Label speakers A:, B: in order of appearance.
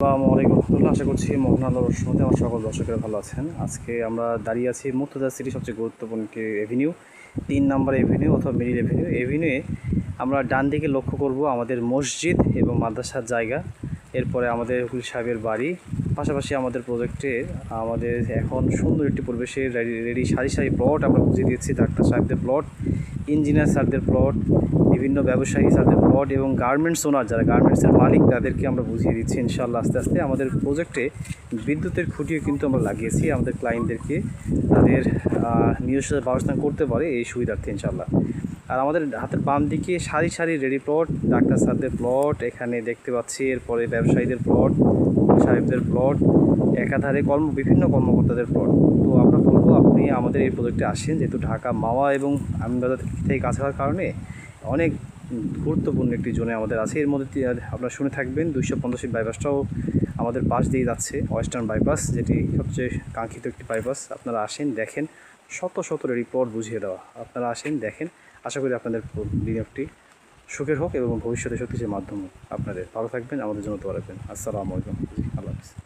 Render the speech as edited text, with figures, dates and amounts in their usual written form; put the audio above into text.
A: আসসালামু আলাইকুম রহমতুল্লাহ। আশা করছি মোহন আল্লাহর রহমতে আমার সকল দর্শকেরা ভালো আছেন। আজকে আমরা দাঁড়িয়ে আছি মুর্তজা সিটির সবচেয়ে গুরুত্বপূর্ণ একটি এভিনিউ, 3 নম্বর এভিনিউ অথবা মিডিল এভিনিউ। এভিনিউয়ে আমরা ডান দিকে লক্ষ্য করব আমাদের মসজিদ এবং মাদ্রাসার জায়গা, এরপরে আমাদের উকিল সাহেবের বাড়ি, পাশাপাশি আমাদের প্রজেক্টে আমাদের এখন সুন্দর একটি পরিবেশে রেডি সারি সারি প্লট আমরা বুঝিয়ে দিচ্ছি। ডাক্তার সাহেবদের প্লট, ইঞ্জিনিয়ার স্যারদের প্লট, বিভিন্ন ব্যবসায়ী স্যারদের প্লট এবং গার্মেন্টস ওনার যারা গার্মেন্টসের মালিক তাদেরকে আমরা বুঝিয়ে দিচ্ছি ইনশাআল্লাহ। আস্তে আস্তে আমাদের প্রজেক্টে বিদ্যুতের খুঁটিও কিন্তু আমরা লাগিয়েছি আমাদের ক্লায়েন্টদেরকে তাদের নিজস্ব বাসস্থান করতে পারে এই সুবিধার্থে ইনশাআল্লাহ। আর আমাদের হাতের বাম দিকে সারি সারি রেডি প্লট, ডাক্তার স্যারদের প্লট এখানে দেখতে পাচ্ছি, এরপরে ব্যবসায়ীদের প্লট, সাহেবদের প্লট, একাধারে বিভিন্ন কর্মকর্তাদের প্লট। তো আমরা বলবো আপনি আমাদের এই প্রজেক্টে আসেন, যেহেতু ঢাকা মাওয়া এবং আমিনবাজার থেকে কাছে হওয়ার কারণে অনেক গুরুত্বপূর্ণ একটি জোনে আমাদের আছে। এর মধ্যে আপনারা শুনে থাকবেন 250 ফিট বাইপাসটাও আমাদের পাশ দিয়ে যাচ্ছে, ওয়েস্টার্ন বাইপাস, যেটি সবচেয়ে কাঙ্ক্ষিত একটি বাইপাস। আপনারা আসেন, দেখেন, শত শত রিপোর্ট বুঝিয়ে দেওয়া। আপনারা আসেন, দেখেন, আশা করি আপনাদের বিনিয়োগটি সুখের হোক এবং ভবিষ্যতে শক্তিশালী মাধ্যম হোক। আপনাদের ভালো থাকবেন, আমাদের জন্য দোয়া রাখবেন। আসসালামু আলাইকুম, আল্লাহ হাফিজ।